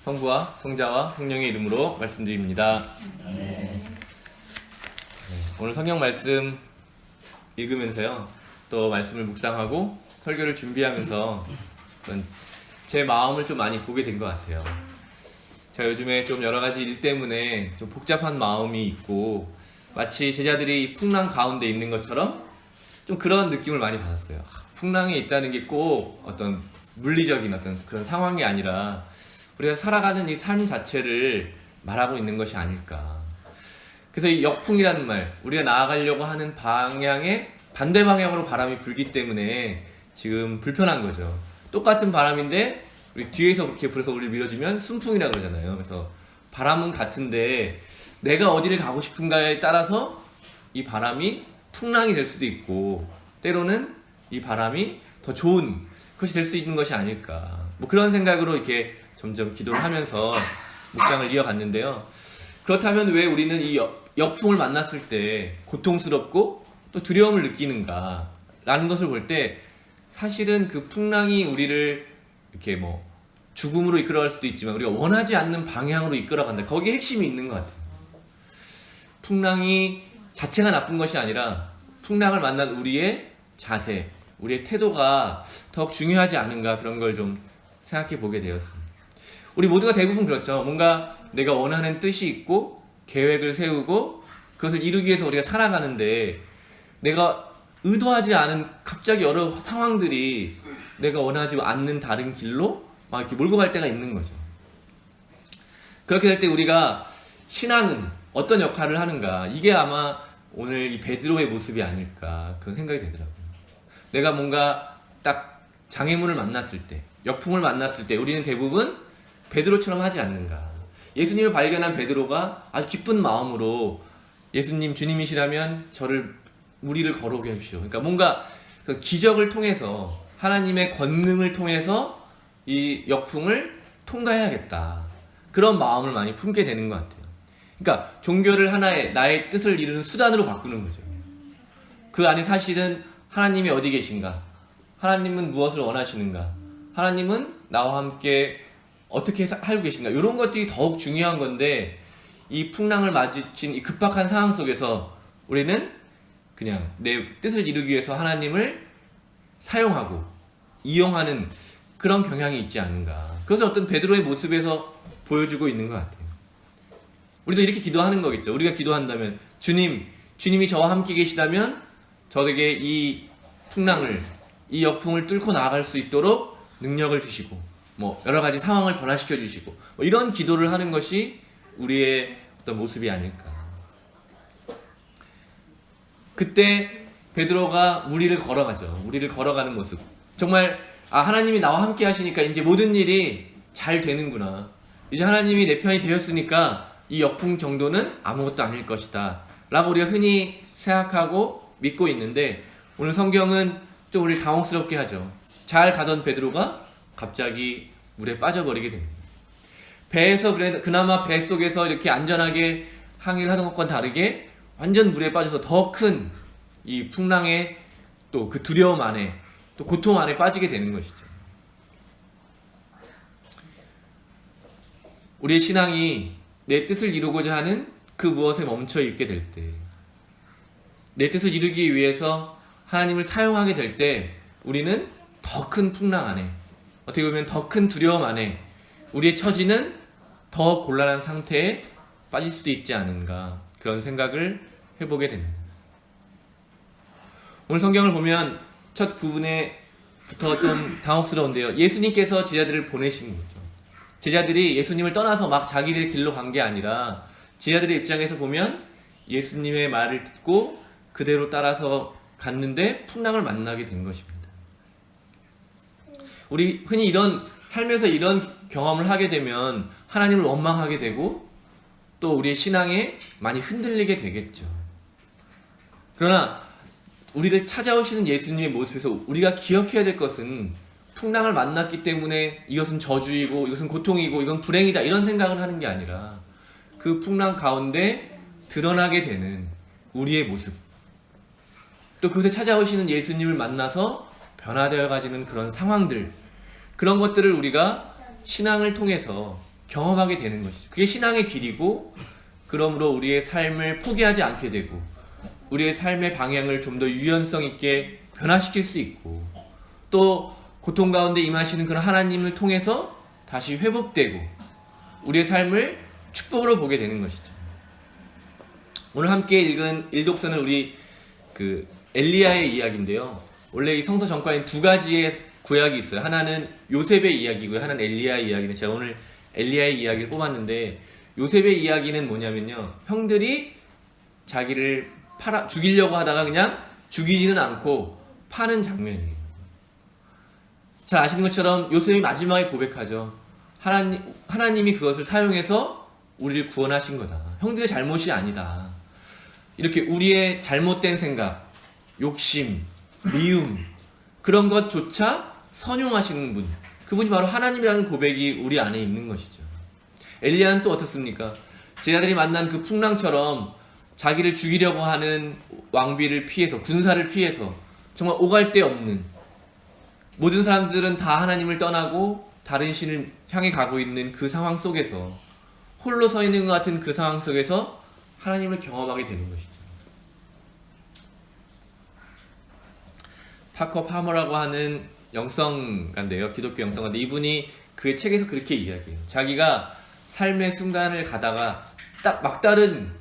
성부와 성자와 성령의 이름으로 말씀드립니다. 오늘 성경 말씀 읽으면서요, 또 말씀을 묵상하고 설교를 준비하면서 제 마음을 좀 많이 보게 된 것 같아요. 제가 요즘에 좀 여러 가지 일 때문에 좀 복잡한 마음이 있고, 마치 제자들이 풍랑 가운데 있는 것처럼 좀 그런 느낌을 많이 받았어요. 풍랑에 있다는 게 꼭 어떤 물리적인 어떤 그런 상황이 아니라 우리가 살아가는 이 삶 자체를 말하고 있는 것이 아닐까. 그래서 이 역풍이라는 말, 우리가 나아가려고 하는 방향의 반대 방향으로 바람이 불기 때문에 지금 불편한 거죠. 똑같은 바람인데 우리 뒤에서 그렇게 불어서 우리를 밀어주면 순풍이라 그러잖아요. 그래서 바람은 같은데 내가 어디를 가고 싶은가에 따라서 이 바람이 풍랑이 될 수도 있고, 때로는 이 바람이 더 좋은 것이 될 수 있는 것이 아닐까. 뭐 그런 생각으로 이렇게 점점 기도를 하면서 묵상을 이어갔는데요. 그렇다면 왜 우리는 이 역풍을 만났을 때 고통스럽고 또 두려움을 느끼는가 라는 것을 볼 때, 사실은 그 풍랑이 우리를 이렇게 뭐 죽음으로 이끌어갈 수도 있지만 우리가 원하지 않는 방향으로 이끌어간다, 거기에 핵심이 있는 것 같아요. 풍랑이 자체가 나쁜 것이 아니라 풍랑을 만난 우리의 자세, 우리의 태도가 더욱 중요하지 않은가, 그런 걸 좀 생각해 보게 되었습니다. 우리 모두가 대부분 그렇죠. 뭔가 내가 원하는 뜻이 있고 계획을 세우고 그것을 이루기 위해서 우리가 살아가는데, 내가 의도하지 않은 갑자기 여러 상황들이 내가 원하지 않는 다른 길로 막 이렇게 몰고 갈 때가 있는 거죠. 그렇게 될 때 우리가 신앙은 어떤 역할을 하는가, 이게 아마 오늘 이 베드로의 모습이 아닐까, 그런 생각이 되더라고요. 내가 뭔가 딱 장애물을 만났을 때, 역풍을 만났을 때 우리는 대부분 베드로처럼 하지 않는가. 예수님을 발견한 베드로가 아주 기쁜 마음으로 예수님 주님이시라면 저를 무리를 걸어오게 해주시오. 그러니까 뭔가 그 기적을 통해서, 하나님의 권능을 통해서 이 역풍을 통과해야겠다, 그런 마음을 많이 품게 되는 것 같아요. 그러니까 종교를 하나의 나의 뜻을 이루는 수단으로 바꾸는 거죠. 그 안에 사실은 하나님이 어디 계신가, 하나님은 무엇을 원하시는가, 하나님은 나와 함께 어떻게 살고 계신가, 이런 것들이 더욱 중요한 건데, 이 풍랑을 마주친 이 급박한 상황 속에서 우리는 그냥 내 뜻을 이루기 위해서 하나님을 사용하고 이용하는 그런 경향이 있지 않은가. 그것을 어떤 베드로의 모습에서 보여주고 있는 것 같아요. 우리도 이렇게 기도하는 거겠죠. 우리가 기도한다면, 주님이 저와 함께 계시다면 저에게 이 풍랑을, 이 역풍을 뚫고 나아갈 수 있도록 능력을 주시고, 뭐 여러 가지 상황을 변화시켜 주시고, 뭐 이런 기도를 하는 것이 우리의 어떤 모습이 아닐까. 그때 베드로가 무리를 걸어가죠. 무리를 걸어가는 모습. 정말 하나님이 나와 함께 하시니까 이제 모든 일이 잘 되는구나. 이제 하나님이 내 편이 되었으니까 이 역풍 정도는 아무것도 아닐 것이다 라고 우리가 흔히 생각하고 믿고 있는데, 오늘 성경은 좀 우리를 당혹스럽게 하죠. 잘 가던 베드로가 갑자기 물에 빠져버리게 됩니다. 배에서 그나마 배 속에서 이렇게 안전하게 항해를 하던 것과는 다르게 완전 물에 빠져서 더 큰 이 풍랑의 또 그 두려움 안에, 또 고통 안에 빠지게 되는 것이죠. 우리의 신앙이 내 뜻을 이루고자 하는 그 무엇에 멈춰 있게 될 때, 내 뜻을 이루기 위해서 하나님을 사용하게 될 때, 우리는 더 큰 풍랑 안에, 어떻게 보면 더 큰 두려움 안에 우리의 처지는 더 곤란한 상태에 빠질 수도 있지 않은가, 그런 생각을 해보게 됩니다. 오늘 성경을 보면 첫 부분에부터 좀 당혹스러운데요. 예수님께서 제자들을 보내신 거죠. 제자들이 예수님을 떠나서 막 자기들 길로 간 게 아니라, 제자들의 입장에서 보면 예수님의 말을 듣고 그대로 따라서 갔는데 풍랑을 만나게 된 것입니다. 우리 흔히 이런 삶에서 이런 경험을 하게 되면 하나님을 원망하게 되고, 또 우리의 신앙에 많이 흔들리게 되겠죠. 그러나 우리를 찾아오시는 예수님의 모습에서 우리가 기억해야 될 것은, 풍랑을 만났기 때문에 이것은 저주이고 이것은 고통이고 이건 불행이다, 이런 생각을 하는 게 아니라, 그 풍랑 가운데 드러나게 되는 우리의 모습, 또 그곳에 찾아오시는 예수님을 만나서 변화되어 가지는 그런 상황들, 그런 것들을 우리가 신앙을 통해서 경험하게 되는 것이죠. 그게 신앙의 길이고, 그러므로 우리의 삶을 포기하지 않게 되고 우리의 삶의 방향을 좀 더 유연성 있게 변화시킬 수 있고, 또 고통 가운데 임하시는 그런 하나님을 통해서 다시 회복되고 우리의 삶을 축복으로 보게 되는 것이죠. 오늘 함께 읽은 일독서는 우리 그 엘리야의 이야기인데요. 원래 이 성서 전과에는 두 가지의 구약이 있어요. 하나는 요셉의 이야기고요, 하나는 엘리야의 이야기는 제가 오늘 엘리야의 이야기를 뽑았는데, 요셉의 이야기는 뭐냐면요, 형들이 자기를 죽이려고 하다가 그냥 죽이지는 않고 파는 장면이에요. 잘 아시는 것처럼 요셉이 마지막에 고백하죠. 하나님이 그것을 사용해서 우리를 구원하신 거다. 형들의 잘못이 아니다. 이렇게 우리의 잘못된 생각, 욕심, 미움, 그런 것조차 선용하시는 분, 그분이 바로 하나님이라는 고백이 우리 안에 있는 것이죠. 엘리야는 또 어떻습니까? 제자들이 만난 그 풍랑처럼 자기를 죽이려고 하는 왕비를 피해서, 군사를 피해서 정말 오갈 데 없는, 모든 사람들은 다 하나님을 떠나고 다른 신을 향해 가고 있는 그 상황 속에서, 홀로 서 있는 것 같은 그 상황 속에서 하나님을 경험하게 되는 것이죠. 파커 파머라고 하는 영성가인데요, 기독교 영성가인데, 이분이 그 책에서 그렇게 이야기해요. 자기가 삶의 순간을 가다가 딱 막다른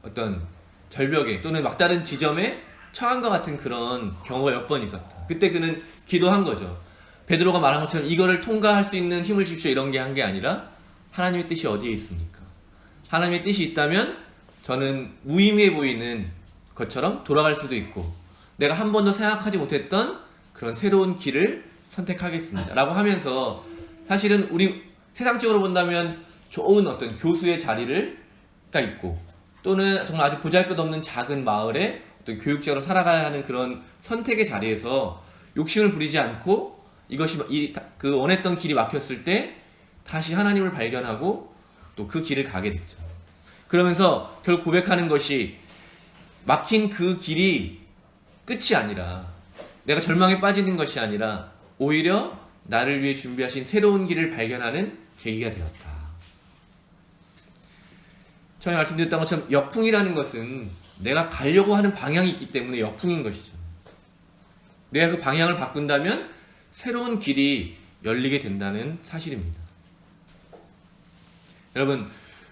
어떤 절벽에 또는 막다른 지점에 처한 것 같은 그런 경우가 몇 번 있었다. 그때 그는 기도한 거죠. 베드로가 말한 것처럼 이거를 통과할 수 있는 힘을 주십시오, 이런 게 한 게 아니라, 하나님의 뜻이 어디에 있습니까? 하나님의 뜻이 있다면 저는 무의미해 보이는 것처럼 돌아갈 수도 있고, 내가 한 번도 생각하지 못했던 그런 새로운 길을 선택하겠습니다 라고 하면서, 사실은 우리 세상적으로 본다면 좋은 어떤 교수의 자리가 있고, 또는 정말 아주 보잘것없는 작은 마을에 어떤 교육자로 살아가야 하는 그런 선택의 자리에서 욕심을 부리지 않고, 이것이 그 원했던 길이 막혔을 때 다시 하나님을 발견하고 또 그 길을 가게 됐죠. 그러면서 결국 고백하는 것이, 막힌 그 길이 끝이 아니라, 내가 절망에 빠지는 것이 아니라 오히려 나를 위해 준비하신 새로운 길을 발견하는 계기가 되었다. 처음에 말씀드렸던 것처럼 역풍이라는 것은 내가 가려고 하는 방향이 있기 때문에 역풍인 것이죠. 내가 그 방향을 바꾼다면 새로운 길이 열리게 된다는 사실입니다. 여러분,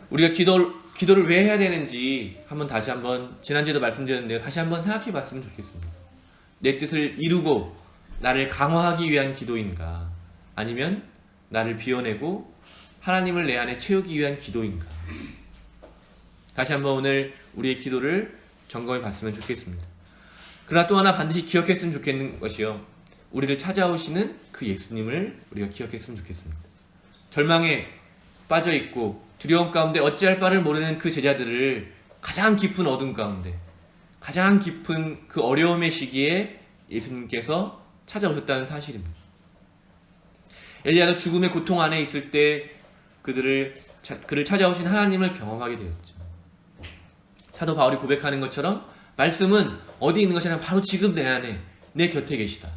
우리가 기도를 왜 해야 되는지 다시 한번, 지난주에도 말씀드렸는데요, 다시 한번 생각해 봤으면 좋겠습니다. 내 뜻을 이루고 나를 강화하기 위한 기도인가, 아니면 나를 비워내고 하나님을 내 안에 채우기 위한 기도인가. 다시 한번 오늘 우리의 기도를 점검해 봤으면 좋겠습니다. 그러나 또 하나 반드시 기억했으면 좋겠는 것이요, 우리를 찾아오시는 그 예수님을 우리가 기억했으면 좋겠습니다. 절망에 빠져있고 두려움 가운데 어찌할 바를 모르는 그 제자들을 가장 깊은 어둠 가운데, 가장 깊은 그 어려움의 시기에 예수님께서 찾아오셨다는 사실입니다. 엘리야도 죽음의 고통 안에 있을 때 그를 찾아오신 하나님을 경험하게 되었죠. 사도 바울이 고백하는 것처럼 말씀은 어디 있는 것이 아니라 바로 지금 내 안에, 내 곁에 계시다.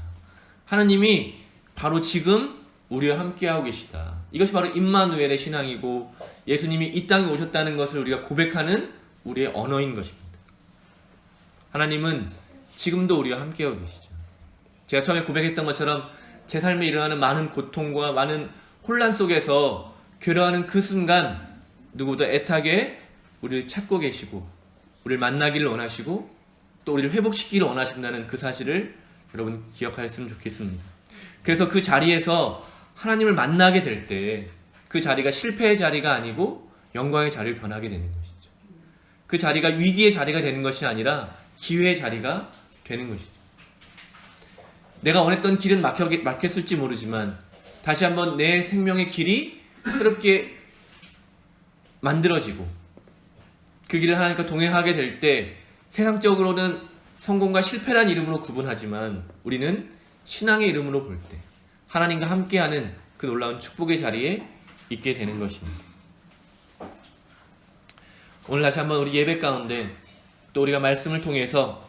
하나님이 바로 지금 우리와 함께하고 계시다. 이것이 바로 임마누엘의 신앙이고, 예수님이 이 땅에 오셨다는 것을 우리가 고백하는 우리의 언어인 것입니다. 하나님은 지금도 우리와 함께하고 계시죠. 제가 처음에 고백했던 것처럼 제 삶에 일어나는 많은 고통과 많은 혼란 속에서 괴로워하는 그 순간 누구보다 애타게 우리를 찾고 계시고, 우리를 만나기를 원하시고, 또 우리를 회복시키기를 원하신다는 그 사실을 여러분 기억하셨으면 좋겠습니다. 그래서 그 자리에서 하나님을 만나게 될 때 그 자리가 실패의 자리가 아니고 영광의 자리를 변하게 되는 것이죠. 그 자리가 위기의 자리가 되는 것이 아니라 기회의 자리가 되는 것이죠. 내가 원했던 길은 막혔을지 모르지만 다시 한번 내 생명의 길이 새롭게 만들어지고 그 길을 하나님과 동행하게 될 때, 세상적으로는 성공과 실패란 이름으로 구분하지만 우리는 신앙의 이름으로 볼 때 하나님과 함께하는 그 놀라운 축복의 자리에 있게 되는 것입니다. 오늘 다시 한번 우리 예배 가운데 또 우리가 말씀을 통해서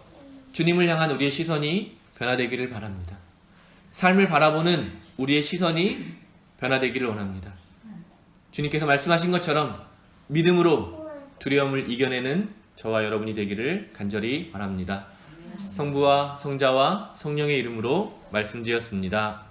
주님을 향한 우리의 시선이 변화되기를 바랍니다. 삶을 바라보는 우리의 시선이 변화되기를 원합니다. 주님께서 말씀하신 것처럼 믿음으로 두려움을 이겨내는 저와 여러분이 되기를 간절히 바랍니다. 성부와 성자와 성령의 이름으로 말씀드렸습니다.